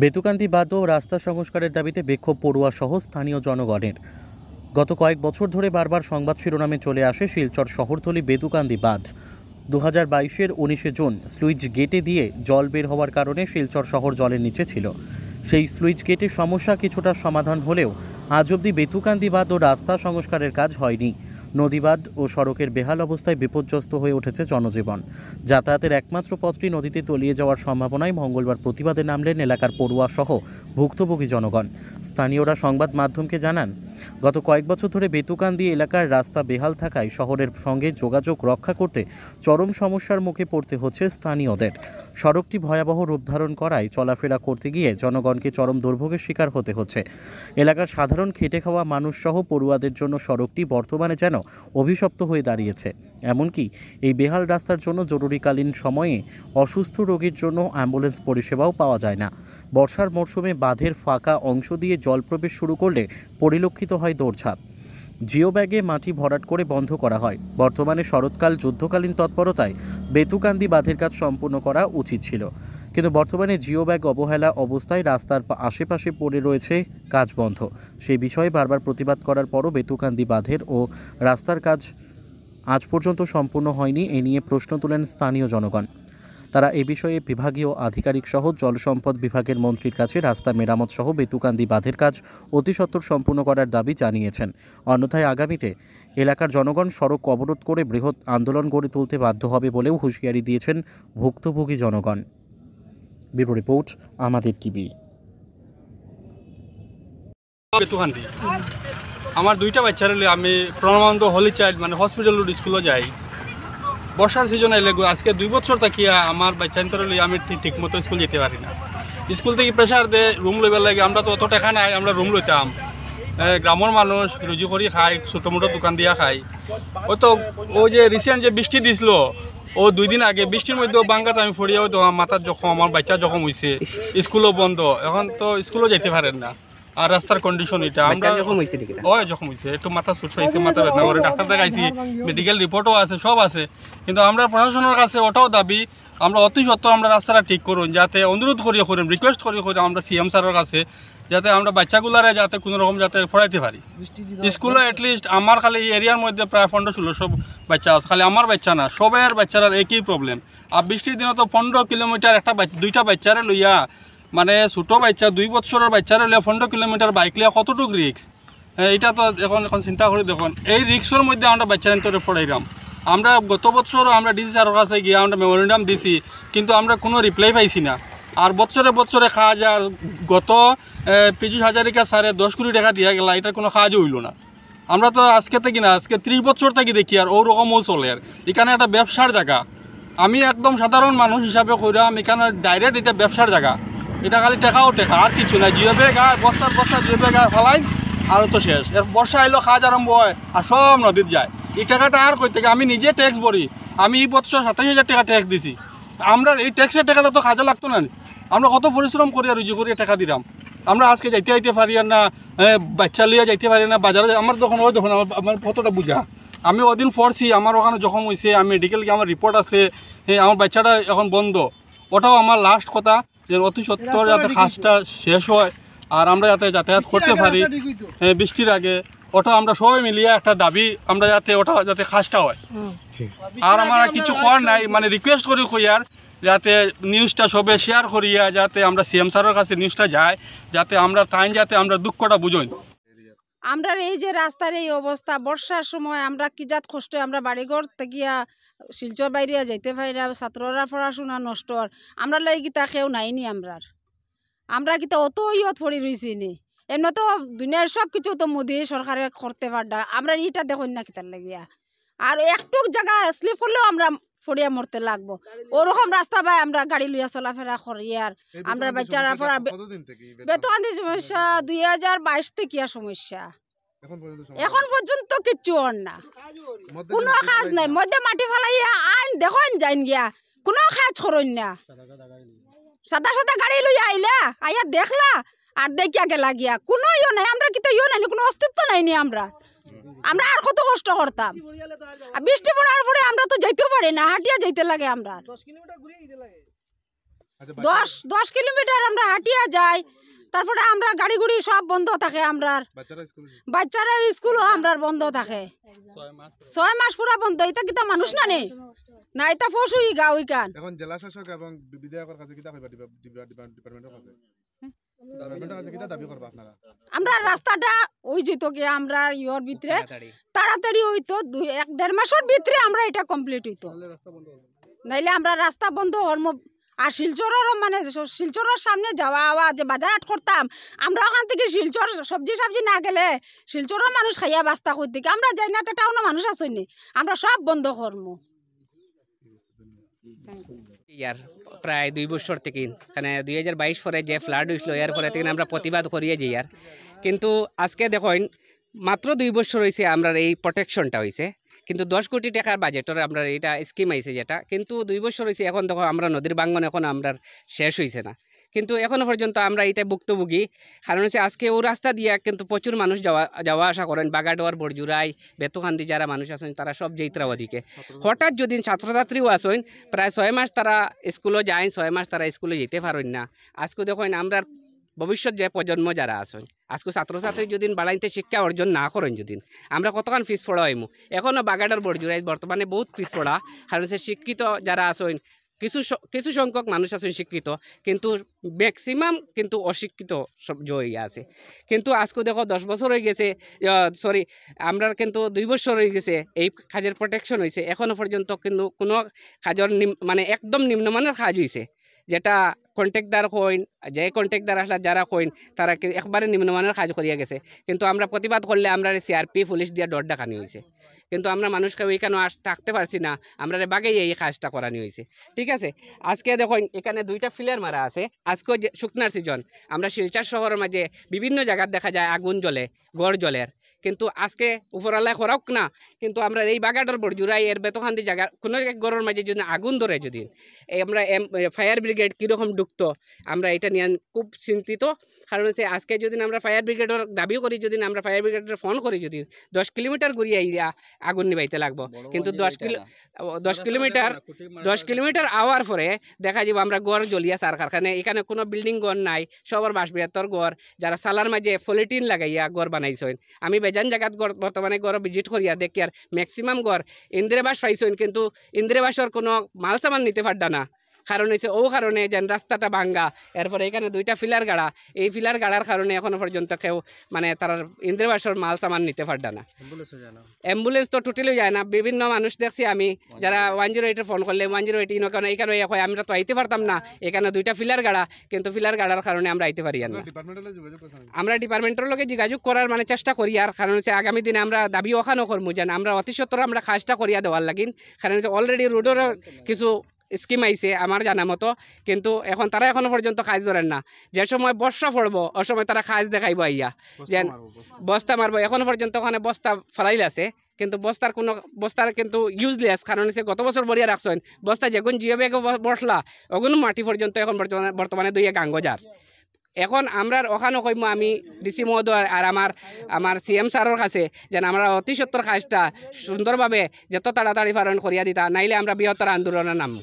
বেতুকান্দি বাঁধ ও রাস্তা সংস্কারের দাবিতে বিক্ষোভ পড়ুয়া সহ স্থানীয় জনগণের। গত কয়েক বছর ধরে বারবার সংবাদ শিরোনামে চলে আসে শিলচর শহরতলি বেতুকান্দি বাঁধ। 2022-এর 19শে জুন স্লুইস গেটে দিয়ে জল বের হওয়ার কারণে শিলচর শহর জলের নিচে ছিল। সেই স্লুইস গেটের সমস্যা কিছুটা সমাধান হলেও আজ অবধি বেতুকান্দি বাঁধ ও রাস্তা সংস্কারের কাজ হয়নি। নদীবাঁধ ও সড়কের বেহাল অবস্থায় বিপর্যস্ত হয়ে উঠেছে জনজীবন। যাতায়াতের একমাত্র পথটি নদীতে তলিয়ে যাওয়ার সম্ভাবনায় মঙ্গলবার প্রতিবাদে নামলেন এলাকার পড়ুয়া সহ ভুক্তভোগী জনগণ। স্থানীয়রা সংবাদ মাধ্যমকে জানান, গত কয়েক বছর ধরে বেতুকান্দি এলাকার রাস্তা বেহাল থাকায় শহরের সঙ্গে যোগাযোগ রক্ষা করতে চরম সমস্যার মুখে পড়তে হচ্ছে স্থানীয়দের। সড়কটি ভয়াবহ রূপ ধারণ করায় চলাফেরা করতে গিয়ে জনগণকে চরম দুর্ভোগের শিকার হতে হচ্ছে। এলাকার সাধারণ খেটে খাওয়া মানুষ সহ পড়ুয়াদের জন্য সড়কটি বর্তমানে যেন অভিশপ্ত হয়ে দাঁড়িয়েছে। এমনকি এই বেহাল রাস্তার জন্য জরুরিকালীন সময়ে অসুস্থ রোগীর জন্য অ্যাম্বুলেন্স পরিষেবাও পাওয়া যায় না। বর্ষার মরশুমে বাঁধের ফাঁকা অংশ দিয়ে জল প্রবেশ শুরু করলে পরিলক্ষিত হয় দৌড়ঝাঁপ। জিও ব্যাগে মাটি ভরাট করে বন্ধ করা হয়। বর্তমানে শরৎকাল যুদ্ধকালীন তৎপরতায় বেতুকান্দি বাঁধের কাজ সম্পূর্ণ করা উচিত ছিল, কিন্তু বর্তমানে জিও ব্যাগ অবহেলা অবস্থায় রাস্তার আশেপাশে পড়ে রয়েছে, কাজ বন্ধ। সেই বিষয়ে বারবার প্রতিবাদ করার পরও বেতুকান্দি বাঁধের ও রাস্তার কাজ আজ পর্যন্ত সম্পূর্ণ হয়নি। এ নিয়ে প্রশ্ন তোলেন স্থানীয় জনগণ। তারা এ বিষয়ে বিভাগীয় আধিকারিক সহ জল সম্পদ বিভাগের মন্ত্রীর কাছে রাস্তা মেরামত সহ বেতুকান্দি বাঁধের কাজ অতি সত্বর সম্পূর্ণ করার দাবি জানিয়েছেন। অন্যথায় আগামীতে এলাকার জনগণ সড়ক অবরোধ করে বৃহৎ আন্দোলন গড়ে তুলতে বাধ্য হবে বলেও হুঁশিয়ারি দিয়েছেন ভুক্তভোগী জনগণ। ব্যুরো রিপোর্ট, আমাদের টিভি। বেতুকান্দি আমার দুইটা বাচ্চার আমি প্রণামানন্দ হলি চাইল্ড হসপিটাল স্কুলে যাই। বর্ষার সিজন এলে আজকে 2 বছর থাকিয়া আমার বাচ্চান্তর আমি ঠিক মতো স্কুল যেতে পারি না। স্কুল থেকে প্রেশার দে রুম লইবার লাগে, আমরা তো অত টাকা নাই, আমরা রুম লইতাম। গ্রামের মানুষ রুজি করি খাই, ছোটো মোটো দোকান দিয়া খাই। ও তো ও যে রিসেন্ট যে বৃষ্টি দিছিল, ও 2 দিন আগে বৃষ্টির মধ্যেও বাঙ্গাত আমি ফরিয়াও তো মাথার জখম, আমার বাচ্চা জখম হয়েছে, স্কুলও বন্ধ, এখন তো স্কুলও যেতে পারেন না। আর রাস্তার কন্ডিশন এটা আমরা জখম হয়েছে, একটু মাথা চুট হয়েছে, মাথা বেদনা করে ডাক্তার দেখাইছি, মেডিকেল রিপোর্টও আছে, সব আছে। কিন্তু আমরা প্রশাসনের কাছে ওটাও দাবি, আমরা অতি সত্ত্বর আমরা রাস্তাটা ঠিক করুন, যাতে অনুরোধ করিয়ে করেন, রিকোয়েস্ট করিয়ে আমরা সিএম স্যারের কাছে, যাতে আমরা বাচ্চাগুলারে যাতে কোনো রকম যাতে পড়াইতে পারি স্কুলে। অ্যাটলিস্ট আমার খালি এরিয়ার মধ্যে প্রায় 15-16 সব বাচ্চা আছে, খালি আমার বাচ্চা না, সবের বাচ্চারা একই প্রবলেম। আর বৃষ্টির দিনে তো 15 কিলোমিটার দুইটা বাচ্চারে লইয়া, ছোটো বাচ্চা 2 বছরের বাচ্চারা লইয়া 15 কিলোমিটার বাইক লিয়া কতটুকু রিক্স। এটা তো এখন চিন্তা করে দেখুন, এই রিক্সের মধ্যে আমরা বাচ্চা নিতে পড়াইলাম। আমরা গত বছরও আমরা ডিসি স্যারের কাছে গিয়ে আমরা মেমোরেন্ডাম দিছি, কিন্তু আমরা কোনো রিপ্লাই পাইছি না। আর বছরে খাওয়া যায়, গত পীযূষ হাজারিকা স্যারে 10 কোটি টাকা দিয়া গেলা, এটা কোনো কাজও হইল না। আমরা তো আজকে থেকে না, আজকে 30 বছর থেকে দেখি আর ওরকমও চলে। আর এখানে একটা ব্যবসার জায়গা, আমি একদম সাধারণ মানুষ হিসাবে কইরাম, এখানে ডাইরেক্ট এটা ব্যবসার জায়গা। এটা খালি টেকাও টেকা, আর কিছু নাই। জিওবে গায়ে বস্তা জিওবে গায়ে ফেলাই আর তো শেষ। বর্ষা এলো কাজ আরম্ভ হয় আর সব নদীত যায়। এই টাকাটা আর কই থেকে? আমি নিজে ট্যাক্স ভরি, আমি এই বছর 27,000 টাকা ট্যাক্স দিছি। আমরা এই ট্যাক্সের টাকাটা তো কাজে লাগতো না। আমরা কত পরিশ্রম করি আর রুজি করিয়া টাকা দিলাম। আমরা আজকে যাইতে পারি না, বাচ্চা লিয়া যাইতে পারি না বাজারে। আমার যখন হয় তখন আমার কতটা বুঝা, আমি ওদিন পড়ছি, আমার ওখানে জখম হয়েছে, আমি মেডিকেল গিয়ে আমার রিপোর্ট আছে, আমার বাচ্চাটা এখন বন্ধ। ওটাও আমার লাস্ট কথা, যে অতি সত্ত্বর যাতে কাজটা শেষ হয় আর আমরা যাতে যাতায়াত করতে পারি বৃষ্টির আগে। ওটা আমরা সবাই মিলিয়ে একটা দাবি, আমরা যাতে ওটা যাতে কাজটা হয়। আর আমার কিছু করার নাই, রিকোয়েস্ট করি কইয়ার যাতে নিউজটা সবে শেয়ার করিয়া যাতে আমরা সিএম স্যারের কাছে নিউজটা যায়, যাতে আমরা যাতে আমরা দুঃখটা বুঝই। আমরা এই যে রাস্তার এই অবস্থা, বর্ষার সময় আমরা কি জাত কষ্ট, আমরা বাড়িঘর গিয়া শিলচর বাইরে যাইতে পারি না, ছাত্ররা পড়াশোনা নষ্ট। আমরা লাই গীতা কেউ নাইনি, আমরা গীতা অত ইয়ত পড়ি রয়েছি নি। এমনি তো দুনিয়ার সব কিছু তো মোদি সরকারে করতে পারডা, আমরা এইটা দেখুন না কিতার লাগিয়া। আর একটু জায়গা স্লিপ করলেও আমরা ফড়িয়া মরতে লাগবো, ওরকম রাস্তা ভাই আমরা গাড়ি লইয়া চলাফেরা করি। আর আমরা বাচ্চারা পড়া বেতুকান্দি সমস্যা 2022 থেকে সমস্যা, এখন পর্যন্ত কিচ্ছু হন না, কোনো কাজ নাই। মধ্যে মাটি ফেলাইয়া আইন দেখুন যাইন গিয়া, কোনো কাজ করুন না। সাদা গাড়ি লইয়া আইলা, আইয়া দেখলা আর দেখিয়া গেলা গিয়া, কোনো ইয়ে নাই। আমরা কিন্তু ইয়ে নাই, কোনো অস্তিত্ব নাইনি। আমরা আর কত কষ্ট করতাম। বৃষ্টি পড়ার পরে আমরা তো যাইতেও পারি না, হাঁটিয়া যাইতে লাগে। আমরা আচ্ছা, 10 কিলোমিটার আমরা হাঁটিয়া যাই, তারপরে আমরা গাড়ি গুড়ি সব বন্ধ থাকে, আমরার বাচ্চারা স্কুল বাচ্চারা স্কুলও আমরার বন্ধ থাকে, 6 মাস পুরা বন্ধ। এটা কিতা মানুষ না নেই না, এটা পশুই গা ওইখান। এখন জেলা শাসক এবং বিধায়কের কাছে কিতা কইবা ডিপার্টমেন্টের কাছে ডিপার্টমেন্টের কাছে কিতা দাবি করবা আপনারা? আমরা রাস্তাটা ওই যেত গিয়ে আমরা ইয়র ভিতরে তাড়াতাড়ি হইতো, 1-1.5 মাসের ভিতরে আমরা এটা কমপ্লিট হইতো, নাইলে আমরা রাস্তা বন্ধ হরম। আর শিলচরেরও মানে শিলচরের সামনে যাওয়া আওয়া যে বাজার হাট করতাম, আমরা ওখান থেকে শিলচর সবজি না গেলে শিলচরের মানুষ খাইয়া বাস্তা করতে আমরা যাই না, তো টাউনের মানুষ আসেনি, আমরা সব বন্ধ করবো। ইয়ার প্রায় 2 বছর থেকে মানে 2022 পরে যে ফ্লাড হয়েছিল এর পরে থেকে আমরা প্রতিবাদ করিয়ে যাই আর, কিন্তু আজকে দেখুন মাত্র 2 বছর হয়েছে আমরা এই প্রোটেকশনটা হয়েছে, কিন্তু 10 কোটি টাকার বাজেটের আমরা এটা স্কিম আইছে যেটা, কিন্তু 2 বছর হয়েছে এখন দেখো আমরা নদীর বাঙ্গন এখন আমরা শেষ হয়েছে না, কিন্তু এখনো পর্যন্ত আমরা এটা ভুক্তভোগী। কারণ হচ্ছে আজকে ও রাস্তা দিয়ে কিন্তু প্রচুর মানুষ যাওয়া আসা করেন, বাগাডোয়ার, বড়জুরাই, বেতুকান্দি যারা মানুষ আছেন তারা সব যেইত্রা ওদিকে। হঠাৎ যদি ছাত্রছাত্রীও আসেন প্রায় 6 মাস তারা স্কুলে যায়, 6 মাস তারা স্কুলে যেতে পারেন না। আজকে দেখুন আমরা ভবিষ্যৎ যে প্রজন্ম যারা আছেন, আজকে ছাত্রছাত্রী যদি বাড়াইতে শিক্ষা অর্জন না করেন যদি আমরা কতক্ষণ পিছ পড়া হইমু। এখনও বাগাডার বড়জুরাই বর্তমানে বহুত পিছ পড়া, কারণ হচ্ছে শিক্ষিত যারা আছেন কিছু সংখ্যক মানুষ আছেন শিক্ষিত, কিন্তু ম্যাক্সিমাম কিন্তু অশিক্ষিত সব জয়ী আছে। কিন্তু আজকে দেখো 10 বছর হয়ে গেছে, আমরা কিন্তু 2 বছর হয়ে গেছে এই কাজের প্রোটেকশন হয়েছে, এখনও পর্যন্ত কিন্তু কোনো কাজের মানে একদম নিম্নমানের কাজ হয়েছে, যেটা কন্ট্রাক্টদার কইন, যে কন্ট্রাক্টদার আসলে যারা কইন তারা একবারে নিম্নমানের কাজ করিয়া গেছে। কিন্তু আমরা প্রতিবাদ করলে আমরা সিআরপি পুলিশ দিয়ে ডর ডাকানি হয়েছে, কিন্তু আমরা মানুষকে ওইখানে থাকতে পারছি না, আমরা বাগেই এই কাজটা করানি হয়েছে। ঠিক আছে, আজকে দেখুন এখানে 2টা ফিলার মারা আছে। আজকে যে শুকনার সিজন, আমরা শিলচর শহরের মাঝে বিভিন্ন জায়গায় দেখা যায় আগুন জ্বলে, গড় জ্বলের, কিন্তু আজকে উপরালায় খরাক না, কিন্তু আমরা এই বাগাডর বড়জুরাই এর বেতখান্দি জায়গা কোনো এক গড়ের মাঝে যদি আগুন ধরে যদি আমরা ফায়ার ব্রিগেড কীরকম ঢুকতো, আমরা এটা নিয়ে খুব চিন্তিত। কারণ হচ্ছে আজকে যদি আমরা ফায়ার ব্রিগেডের দাবি করি, যদি আমরা ফায়ার ব্রিগেডের ফোন করি, যদি 10 কিলোমিটার ঘুরিয়ে এরিয়া আগুন নিবাইতে লাগবো, কিন্তু 10 কিলোমিটার আওয়ার পরে দেখা যাব আমরা গড় জ্বলিয়া সার কারখানে, এখানে কোনো বিল্ডিং গড় নাই, সবার বাসবিহাতর গড়, যারা সালার মাঝে পলিটিন লাগাইয়া গড় বানাইছেন। আমি বেজান জায়গাত বর্তমানে গড় ভিজিট করিয়া দেখি আর ম্যাক্সিমাম গড় ইন্দিরাবাস পাইছেন, কিন্তু ইন্দিরাবাসের কোনো মাল সামান নিতে পারডা না। কারণ হচ্ছে ও কারণে যেন রাস্তাটা ভাঙ্গা, এরপরে এখানে 2টা ফিলার গাড়া, এই ফিলার গাড়ার কারণে এখনো পর্যন্ত কেউ মানে তার ইন্দিরাবাসের মাল সামান নিতে পারডা না। অ্যাম্বুলেন্স তো টোটালি যায় না। বিভিন্ন মানুষ দেখছি আমি যারা 108 ফোন করলে 108 এখানে আমরা তো আইতে পারতাম না, এখানে 2টা ফিলার গাড়া, কিন্তু ফিলার গাড়ার কারণে আমরা আইতে পারি না। আমরা ডিপার্টমেন্টের লোকে যোগাযোগ করার মানে চেষ্টা করি, আর কারণ হচ্ছে আগামী দিনে আমরা দাবি ওখানেও করবো যেন আমরা অতি সত্বর আমরা কাজটা করিয়া দেওয়ার লাগিন। কারণ হচ্ছে অলরেডি রোডেরও কিছু স্কিম আইছে আমার জানা মতো, কিন্তু এখন তারা এখনো পর্যন্ত কাজ ধরেন না। যে সময় বর্ষা পড়বো ও সময় তারা কাজ দেখাইব আইয়া যেন বস্তা মারবো। এখনো পর্যন্ত ওখানে বস্তা ফেলাইল আছে, কিন্তু বস্তার কিন্তু ইউজলেস। কারণ হচ্ছে গত বছর বরিয়া রাখছেন বস্তা, যখন জিওবে বসলা ওগুলো মাটি পর্যন্ত এখন বর্তমানে 2 গাঙ্গজার। এখন আমরা ওখানে কইম আমি ডিসি মহোদয় আর আমার সিএম স্যারের কাছে যেন আমরা অতি সত্তর কাজটা সুন্দরভাবে যত তাড়াতাড়ি পালন করিয়া দিতা, নাইলে আমরা বৃহত্তর আন্দোলনের নাম।